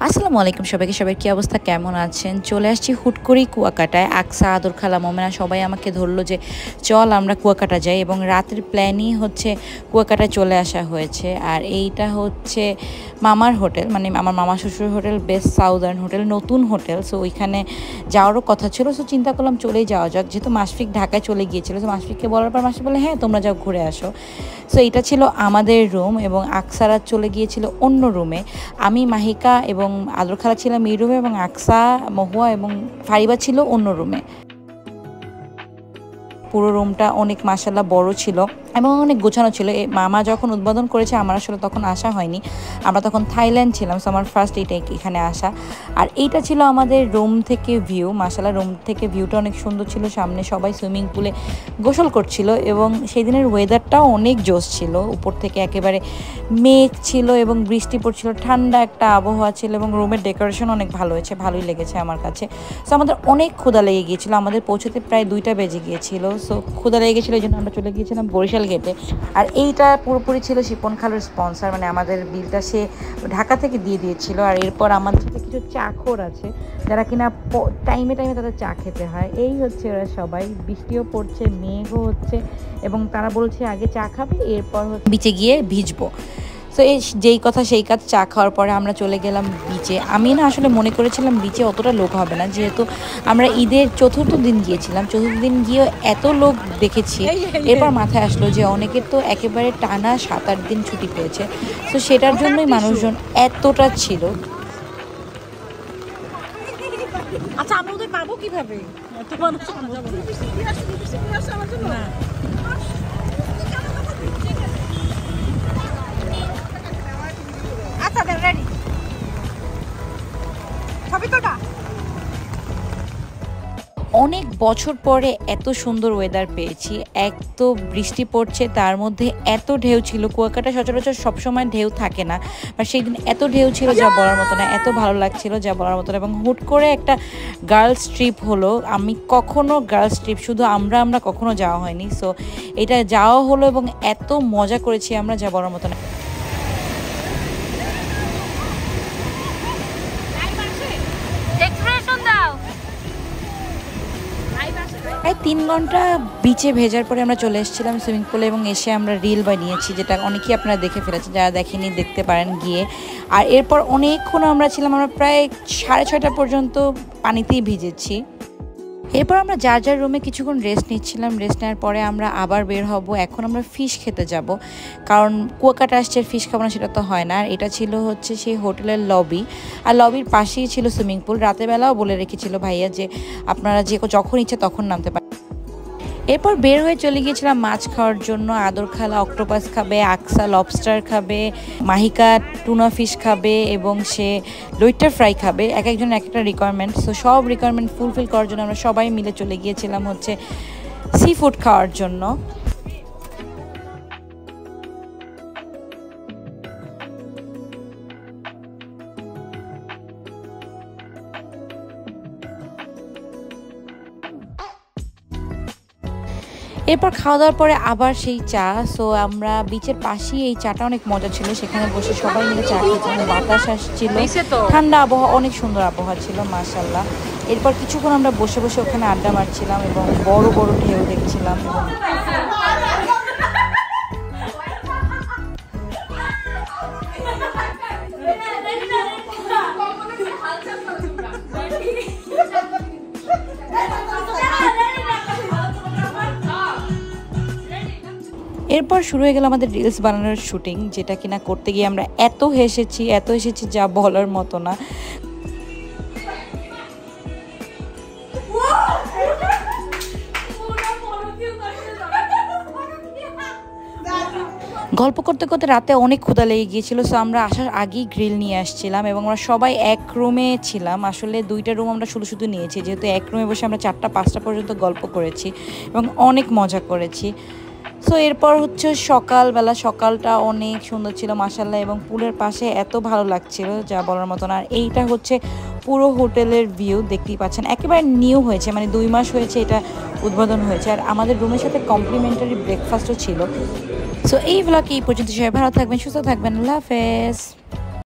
আসসালামু আলাইকুম সবাইকে। সবাই কি অবস্থা, কেমন আছেন? চলে আসছি হুট করেই কুয়াকাটায়। আকসা, আদর, খালা, মোমেনা সবাই আমাকে ধরলো যে চল আমরা কুয়াকাটা যাই, এবং রাতের প্ল্যানই হচ্ছে কুয়াকাটায় চলে আসা হয়েছে। আর এইটা হচ্ছে মামার হোটেল, মানে আমার মামা শ্বশুর হোটেল, বেস্ট সাউদার্ন হোটেল, নতুন হোটেল। সো ওইখানে যাওয়ারও কথা ছিল। সো চিন্তা করলাম চলেই যাওয়া যাক, যেহেতু মাশফিক ঢাকায় চলে গিয়েছিল। সো মাশফিককে বলার পর মাশফিক বলে হ্যাঁ তোমরা যাও, ঘুরে আসো। সো এইটা ছিল আমাদের রুম, এবং আকসারা চলে গিয়েছিল অন্য রুমে। আমি, মাহিকা এবং আদর খালা ছিলাম এই রুমে, এবং আকসা, মহুয়া এবং ফারিবা ছিল অন্য রুমে। পুরো রুমটা অনেক মাশাআল্লাহ বড় ছিল এবং অনেক গোছানো ছিল। মামা যখন উদ্বোধন করেছে আমার আসলে তখন আসা হয়নি, আমরা তখন থাইল্যান্ড ছিলাম। সো আমার ফার্স্ট এখানে আসা। আর এইটা ছিল আমাদের রুম থেকে ভিউ। মাশাআল্লাহ রুম থেকে ভিউটা অনেক সুন্দর ছিল। সামনে সবাই সুইমিং পুলে গোসল করছিল, এবং সেই দিনের ওয়েদারটাও অনেক জোশ ছিল। উপর থেকে একেবারে মেঘ ছিল এবং বৃষ্টি পড়ছিল, ঠান্ডা একটা আবহাওয়া ছিল, এবং রুমের ডেকোরেশন অনেক ভালো হয়েছে, ভালোই লেগেছে আমার কাছে। সো আমাদের অনেক ক্ষুধা লেগে গিয়েছিল, আমাদের পৌঁছতে প্রায় 2টা বেজে গিয়েছিল। সো ক্ষুধা লেগে গেছিলো, এই জন্য আমরা চলে গিয়েছিলাম বরিশাল গেটে। আর এইটা পুরোপুরি ছিল শিপন খালুর স্পন্সার, মানে আমাদের বিলটা সে ঢাকা থেকে দিয়ে দিয়েছিল। আর এরপর আমাদের সাথে কিছু চাখর আছে যারা কিনা টাইমে টাইমে তাদের চা খেতে হয়। এই হচ্ছে ওরা সবাই। বৃষ্টিও পড়ছে, মেঘও হচ্ছে, এবং তারা বলছে আগে চা খাবে, এরপর বিচে গিয়ে ভিজবো। তো এই যেই কথা সেই কাজ, চা খাওয়ার পরে আমরা চলে গেলাম বিচে। আমি না আসলে মনে করেছিলাম বিচে অতটা লোক হবে না, যেহেতু আমরা ঈদের চতুর্থ দিন গিয়েছিলাম। চতুর্থ দিন গিয়ে এত লোক দেখেছি, এরপর মাথায় আসলো যে অনেকের তো একেবারে টানা 7-8 দিন ছুটি পেয়েছে। তো সেটার জন্যই মানুষজন এতটা ছিল। আচ্ছা আমরা ওদের পাবো কিভাবে? এত মানুষ না। আচ্ছা দেন রেডি ছবি তোটা। অনেক বছর পরে এত সুন্দর ওয়েদার পেয়েছি। এক তো বৃষ্টি পড়ছে, তার মধ্যে এত ঢেউ ছিল। কুয়াকাটা সচরাচর সবসময় ঢেউ থাকে না, বা সেই দিন এত ঢেউ ছিল যা বলার মতো না, এত ভালো লাগছিল যা বলার মতো না। এবং হুট করে একটা গার্লস ট্রিপ হলো। আমি কখনো গার্লস ট্রিপ শুধু আমরা কখনো যাওয়া হয়নি। সো এটা যাওয়া হলো এবং এত মজা করেছি আমরা, যা বলার মতো না। প্রায় 3 ঘন্টা বিচে ভেজার পরে আমরা চলে এসেছিলাম সুইমিং পুলে, এবং এসে আমরা রিল বানিয়েছি, যেটা অনেকেই আপনারা দেখে ফেলেছেন, যারা দেখেনি দেখতে পারেন গিয়ে। আর এরপর অনেকক্ষণ আমরা ছিলাম, আমরা প্রায় 6:30 পর্যন্ত পানিতেই ভিজেছি। এরপর আমরা যার যার রুমে কিছুক্ষণ রেস্ট নিচ্ছিলাম। রেস্ট নেওয়ার পরে আমরা আবার বের হব। এখন আমরা ফিশ খেতে যাব, কারণ কুয়াকাটা আসছে, ফিশ খাবো না সেটা তো হয় না। আর এটা ছিল হচ্ছে সেই হোটেলের লবি, আর লবির পাশেই ছিল সুইমিং পুল। রাতের বেলাও বলে রেখেছিল ভাইয়া যে আপনারা যখন ইচ্ছে তখন নামতে পারেন। এরপর বের হয়ে চলে গিয়েছিলাম মাছ খাওয়ার জন্য। আদর খালা অক্টোপাস খাবে, আকসা লবস্টার খাবে, মাহিকা টুনা ফিশ খাবে, এবং সে লইট্টা ফ্রাই খাবে। এক একজন এক একটা রিকোয়ারমেন্ট। সো সব রিকোয়ারমেন্ট ফুলফিল করার জন্য আমরা সবাই মিলে চলে গিয়েছিলাম হচ্ছে সি ফুড খাওয়ার জন্য। এরপর খাওয়া দাওয়ার পরে আবার সেই চা। সো আমরা বিচের পাশেই, এই চাটা অনেক মজা ছিল, সেখানে বসে সবাই মিলে চা খেয়েছিলাম। বাতাস আসছিল, ঠান্ডা আবহাওয়া, অনেক সুন্দর আবহাওয়া ছিল মাশাআল্লাহ। এরপর কিছুক্ষণ আমরা বসে বসে ওখানে আড্ডা মারছিলাম এবং বড় বড় ঢেউ দেখছিলাম। এবং এরপর শুরু হয়ে গেল আমাদের রিলস বানানোর শুটিং, যেটা কিনা করতে গিয়ে আমরা এত হেসেছি যা বলার মতো না। গল্প করতে করতে রাতে অনেক ক্ষুধা লেগে গিয়েছিল। সো আমরা আসার আগেই গ্রিল নিয়ে আসছিলাম, এবং আমরা সবাই এক রুমে ছিলাম। আসলে 2টা রুম আমরা শুধু নিয়েছি, যেহেতু এক রুমে বসে আমরা 4টা-5টা পর্যন্ত গল্প করেছি এবং অনেক মজা করেছি। সো এরপর হচ্ছে সকালটা অনেক সুন্দর ছিল মাশাআল্লাহ, এবং পুলের পাশে এত ভালো লাগছিল যা বলার মতো না। আর এইটা হচ্ছে পুরো হোটেলের ভিউ, দেখতেই পাচ্ছেন একেবারে নিউ হয়েছে, মানে 2 মাস হয়েছে এটা উদ্বোধন হয়েছে। আর আমাদের রুমের সাথে কমপ্লিমেন্টারি ব্রেকফাস্টও ছিল। সো এই ব্লগে এই পর্যন্ত, সবাই ভালো থাকবেন, সুস্থ থাকবেন, আল্লাহ হাফেজ।